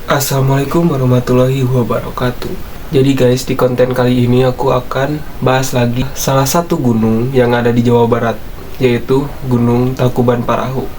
Assalamualaikum warahmatullahi wabarakatuh. Jadi guys, di konten kali ini aku akan bahas lagi salah satu gunung yang ada di Jawa Barat, yaitu Gunung Tangkuban Parahu.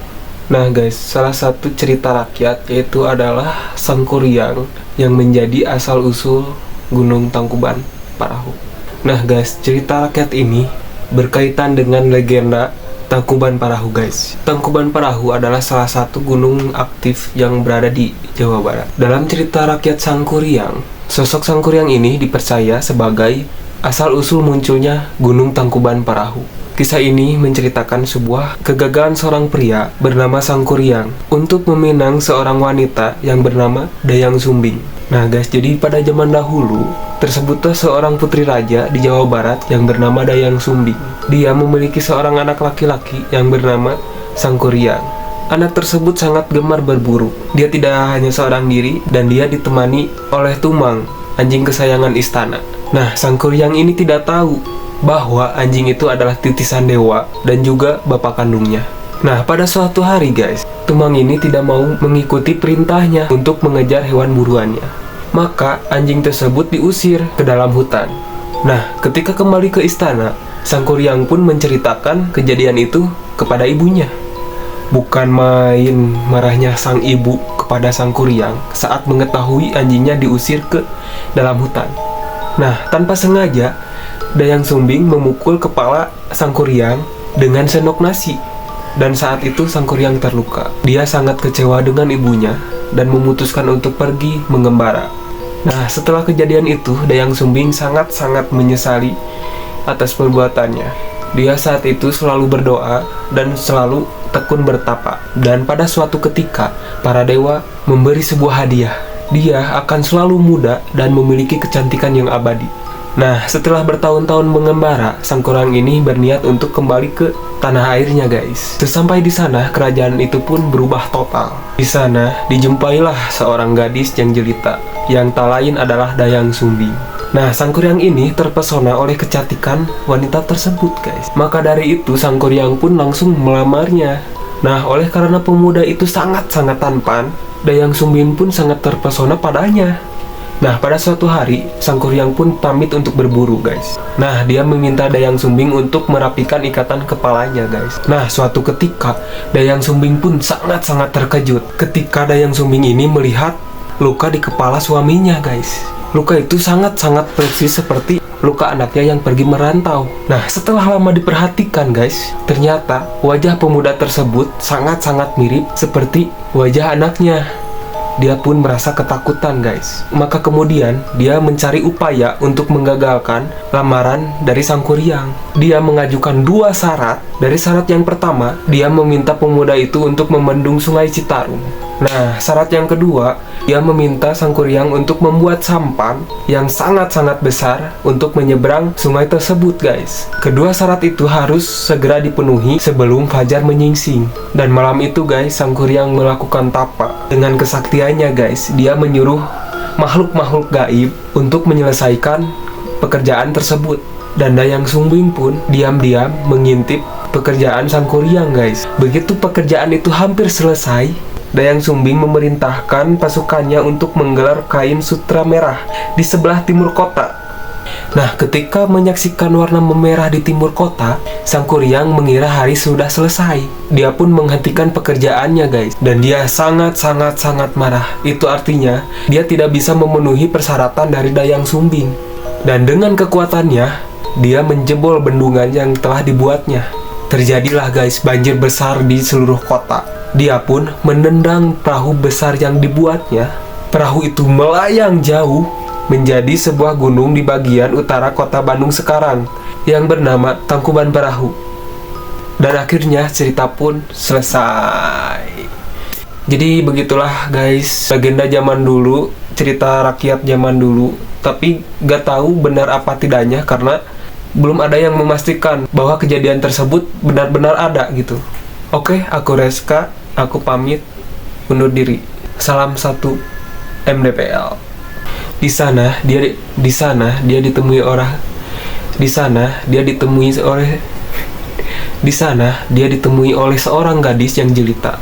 Nah guys, salah satu cerita rakyat yaitu adalah Sangkuriang yang menjadi asal-usul Gunung Tangkuban Parahu. Nah guys, cerita rakyat ini berkaitan dengan legenda Tangkuban Parahu guys. Tangkuban Parahu adalah salah satu gunung aktif yang berada di Jawa Barat. Dalam cerita rakyat Sangkuriang, sosok Sangkuriang ini dipercaya sebagai asal-usul munculnya Gunung Tangkuban Parahu. Kisah ini menceritakan sebuah kegagalan seorang pria bernama Sangkuriang untuk meminang seorang wanita yang bernama Dayang Sumbing. Nah guys, jadi pada zaman dahulu tersebutlah seorang putri raja di Jawa Barat yang bernama Dayang Sumbing. Dia memiliki seorang anak laki-laki yang bernama Sangkuriang. Anak tersebut sangat gemar berburu. Dia tidak hanya seorang diri dan dia ditemani oleh Tumang, anjing kesayangan istana. Nah, Sangkuriang ini tidak tahu bahwa anjing itu adalah titisan dewa dan juga bapak kandungnya. Nah, pada suatu hari guys, Tumang ini tidak mau mengikuti perintahnya untuk mengejar hewan buruannya. Maka anjing tersebut diusir ke dalam hutan. Nah, ketika kembali ke istana, Sangkuriang pun menceritakan kejadian itu kepada ibunya. Bukan main marahnya sang ibu kepada Sangkuriang saat mengetahui anjingnya diusir ke dalam hutan. Nah, tanpa sengaja, Dayang Sumbing memukul kepala Sangkuriang dengan sendok nasi. Dan saat itu Sangkuriang terluka. Dia sangat kecewa dengan ibunya dan memutuskan untuk pergi mengembara. Nah, setelah kejadian itu, Dayang Sumbing sangat-sangat menyesali atas perbuatannya. Dia saat itu selalu berdoa dan selalu tekun bertapa. Dan pada suatu ketika, para dewa memberi sebuah hadiah. Dia akan selalu muda dan memiliki kecantikan yang abadi. Nah, setelah bertahun-tahun mengembara, Sangkuriang ini berniat untuk kembali ke tanah airnya guys. Sesampai di sana, kerajaan itu pun berubah total. Di sana, dijumpailah seorang gadis yang jelita, yang tak lain adalah Dayang Sumbing. Nah, Sangkuriang ini terpesona oleh kecantikan wanita tersebut guys. Maka dari itu, Sangkuriang pun langsung melamarnya. Nah, oleh karena pemuda itu sangat-sangat tampan, Dayang Sumbing pun sangat terpesona padanya. Nah, pada suatu hari, Sangkuriang pun pamit untuk berburu guys. Nah, dia meminta Dayang Sumbing untuk merapikan ikatan kepalanya guys. Nah, suatu ketika, Dayang Sumbing pun sangat-sangat terkejut ketika Dayang Sumbing ini melihat luka di kepala suaminya guys. Luka itu sangat-sangat persis seperti luka anaknya yang pergi merantau. Nah, setelah lama diperhatikan guys, ternyata wajah pemuda tersebut sangat-sangat mirip seperti wajah anaknya. Dia pun merasa ketakutan guys. Maka kemudian dia mencari upaya untuk menggagalkan lamaran dari Sangkuriang. Dia mengajukan dua syarat. Dari syarat yang pertama, dia meminta pemuda itu untuk membendung sungai Citarum. Nah, syarat yang kedua, dia meminta Sangkuriang untuk membuat sampan yang sangat-sangat besar untuk menyeberang sungai tersebut guys. Kedua syarat itu harus segera dipenuhi sebelum fajar menyingsing. Dan malam itu guys, Sangkuriang melakukan tapa. Dengan kesaktiannya guys, dia menyuruh makhluk-makhluk gaib untuk menyelesaikan pekerjaan tersebut. Dan Dayang Sumbing pun diam-diam mengintip pekerjaan Sangkuriang guys. Begitu pekerjaan itu hampir selesai, Dayang Sumbing memerintahkan pasukannya untuk menggelar kain sutra merah di sebelah timur kota. Nah, ketika menyaksikan warna memerah di timur kota, Sangkuriang mengira hari sudah selesai. Dia pun menghentikan pekerjaannya guys. Dan dia sangat-sangat marah. Itu artinya, dia tidak bisa memenuhi persyaratan dari Dayang Sumbing. Dan dengan kekuatannya, dia menjebol bendungan yang telah dibuatnya. Terjadilah guys, banjir besar di seluruh kota. Dia pun menendang perahu besar yang dibuatnya. Perahu itu melayang jauh menjadi sebuah gunung di bagian utara kota Bandung sekarang yang bernama Tangkuban Parahu. Dan akhirnya cerita pun selesai. Jadi begitulah guys, legenda zaman dulu, cerita rakyat zaman dulu. Tapi gak tahu benar apa tidaknya karena belum ada yang memastikan bahwa kejadian tersebut benar-benar ada gitu. Oke, aku Reska, aku pamit undur diri. Salam satu MDPL. Di sana dia ditemui oleh seorang gadis yang jelita.